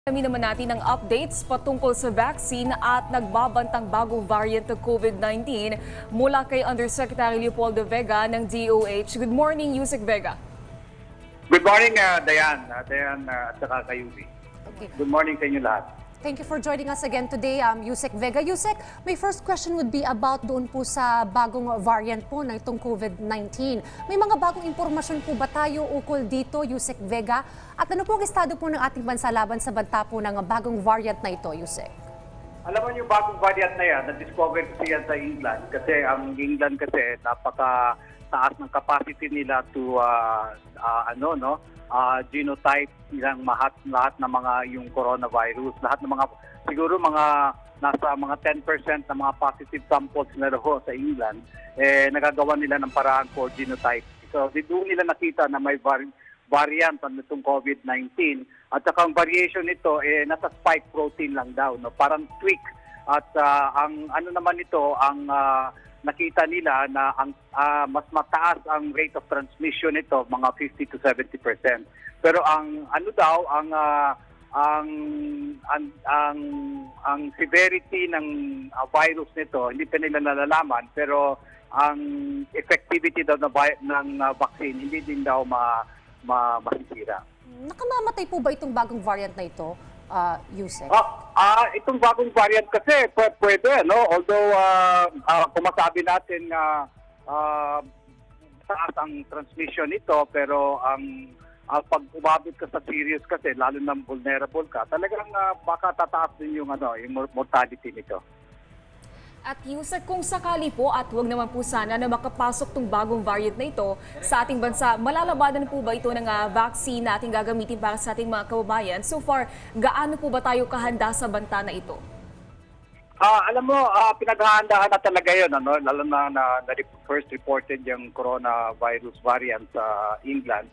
Kami naman natin ang updates patungkol sa vaccine at nagbabantang bagong variant ng COVID-19 mula kay Undersecretary Leopoldo Vega ng DOH. Good morning, Yusek Vega. Good morning, Dayan. Dayan at saka Kayubi. Okay. Good morning sa inyo lahat. Thank you for joining us again today, Yusek Vega. Yusek, my first question would be about doon po sa bagong variant po ng itong COVID-19. May mga bagong impormasyon po ba tayo ukol dito, Yusek Vega? At ano po ang estado po ng ating bansa laban sa banta po ng bagong variant na ito, Yusek? Alam mo yung bagong variant na yan, na-discover kasi yan sa England. Kasi ang England kasi napaka-taas ng capacity nila to genotype nilang lahat ng mga yung coronavirus. Lahat ng mga, siguro nasa mga 10% ng mga positive samples na raw sa England, nagagawa nila ng paraan for genotype. So, doon nila nakita na may variant nitong COVID-19. At saka ang variation nito, nasa spike protein lang daw, no? Parang tweak. At ang ano naman nito, ang nakita nila na ang mas mataas ang rate of transmission nito, mga 50 to 70%. Pero ang ano daw, ang severity ng virus nito, hindi pa nila nalalaman, pero ang effectivity daw ng vaccine hindi din daw masisira. Nakamamatay po ba itong bagong variant na ito, Yusek? Itong bagong variant kasi pwede, no? Although kung masabi natin na taas ang transmission nito, pero pag umabot ka sa serious kasi, lalo na vulnerable ka, talagang baka tataas din yung mortality nito. At Yusek, kung sakali po at huwag naman po sana na makapasok tong bagong variant na ito sa ating bansa, malalabanan po ba ito ng vaccine na ating gagamitin para sa ating mga kababayan? So far, gaano po ba tayo kahanda sa banta na ito? Alam mo, pinaghahandaan na talaga yun, lalo na first reported yung coronavirus variant sa England.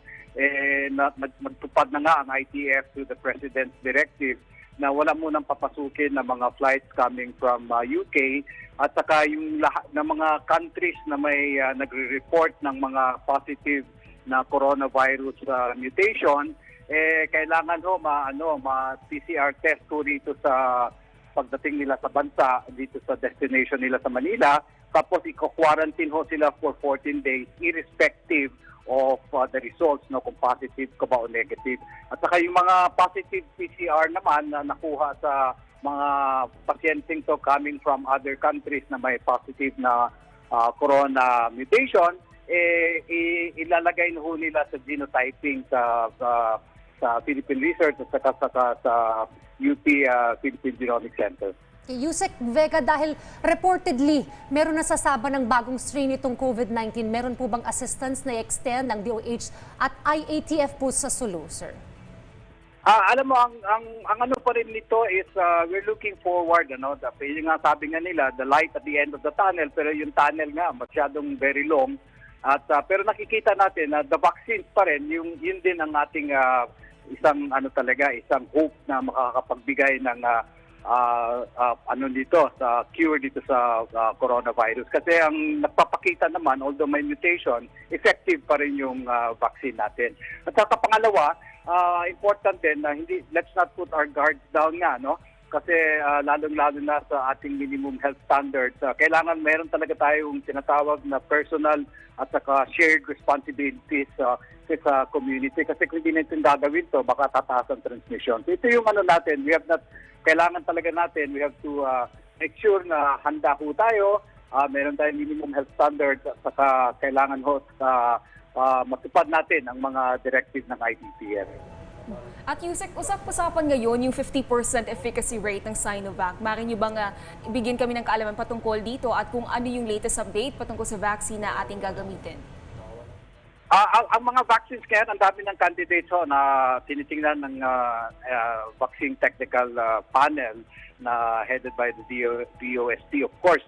Nagtupad na nga ang ITF to the President's Directive na wala munang papasukin na mga flights coming from UK at saka yung lahat ng mga countries na may nagre-report ng mga positive na coronavirus mutation, kailangan ma-PCR test ko dito sa pagdating nila sa bansa, dito sa destination nila sa Manila, tapos i-quarantine sila for 14 days irrespective of the results, kung positive ka ba o negative. At saka yung mga positive PCR naman na nakuha sa mga pasyenteng to coming from other countries na may positive na corona mutation, ilalagay na nila sa genotyping sa Philippine Research at saka sa UP Philippine Genomic Center. Yusek Vega, dahil reportedly meron na sasaba ng bagong strain itong COVID-19, meron po bang assistance na i-extend ng DOH at IATF po sa Sulu, sir? Alam mo, ang ano pa rin nito is we're looking forward, yung nga sabi nga nila, the light at the end of the tunnel, pero yung tunnel nga masyadong very long. Pero nakikita natin na the vaccines pa rin, yun din ang ating isang hope na makakapagbigay ng cure dito sa coronavirus. Kasi ang nagpapakita naman, although may mutation, effective pa rin yung vaccine natin. At saka pangalawa, important din na let's not put our guards down nga, no? Kasi lalong-lalo na sa ating minimum health standards, kailangan meron talaga tayong tinatawag na personal at saka shared responsibilities sa community. Kasi kung hindi natin gagawin to, baka tataas ang transmission. So ito yung natin, kailangan talaga natin, we have to make sure na handa ho tayo, meron tayong minimum health standards at saka kailangan matupad natin ang mga directives ng IDPM. At Yusek, usap-usapan ngayon yung 50% efficacy rate ng Sinovac. Maaari niyo bang ibigyan kami ng kaalaman patungkol dito at kung ano yung latest update patungkol sa vaccine na ating gagamitin? Ang mga vaccines kaya, ang dami ng candidates na tinitingnan ng vaccine technical panel na headed by the DOST, of course,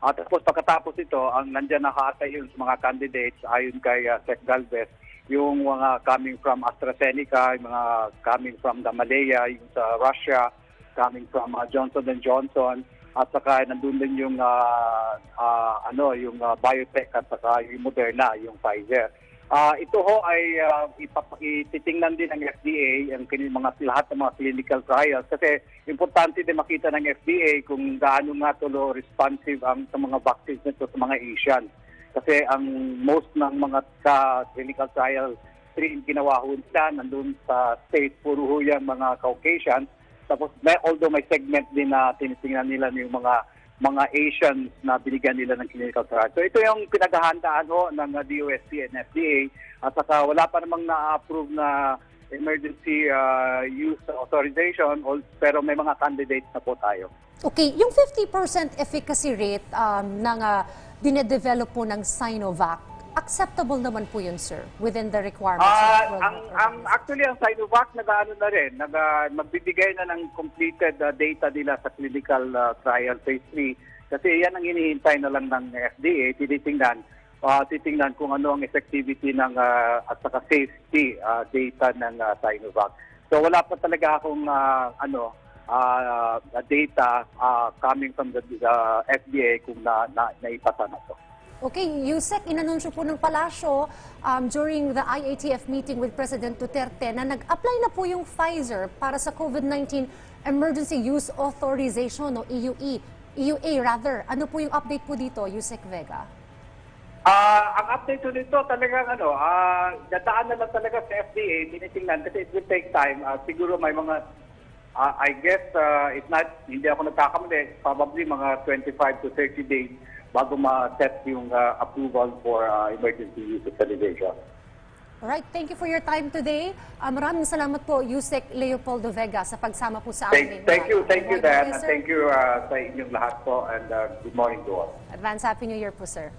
At tapos pagkatapos ito, ang nandiyan nakaatay yun sa mga candidates ayon kay Sec Galvez, yung mga coming from AstraZeneca, yung mga coming from Gamaleya, yung sa Russia, coming from Johnson & Johnson, at saka nandun din yung biotech at saka yung Moderna, yung Pfizer. ito ho ay ititingnan din ng FDA ang lahat ng mga clinical trials kasi importante din makita ng FDA kung gaano nga tulo responsive ang sa mga vaccines nito sa mga Asian. Kasi ang most ng mga clinical trial ginawa ho nila nandun sa state, puro ho yan mga Caucasians. Tapos although may segment din na tinitingnan nila yung mga Asians na binigyan nila ng clinical trial. So ito yung pinaghahandaan ho ng DOST and FDA at saka wala pa namang na-approve na emergency use authorization pero may mga candidates na po tayo. Okay, yung 50% efficacy rate ng dinedevelop po ng Sinovac, acceptable naman po yun, sir, within the requirements of World Health Organization? Actually, ang Sinovac magbibigay na ng completed data nila sa clinical trial phase 3 kasi yan ang hinihintay na lang ng FDA. Titingnan kung ano ang effectivity ng at saka safety data ng Sinovac. So wala pa talaga akong data coming from the FDA kung naipasa na to. Okay, Yusek, inanunsyo po ng palasyo during the IATF meeting with President Duterte na nag-apply na po yung Pfizer para sa COVID-19 Emergency Use Authorization o EUA rather. Ano po yung update po dito, Yusek Vega? Ang update ko nito talagang dadaan na lang talaga sa FDA, tinitingnan kasi it will take time. Siguro may mga I guess if not, hindi ako nagkakamali, probably mga 25 to 30 days bago ma-set yung approval for emergency use authorization. Alright, thank you for your time today. Maraming salamat po, Yusek Leopoldo Vega, sa pagsama po sa amin. Thank you, Dan, and thank you sa inyong lahat po, and good morning to all. Advance Happy New Year po, sir.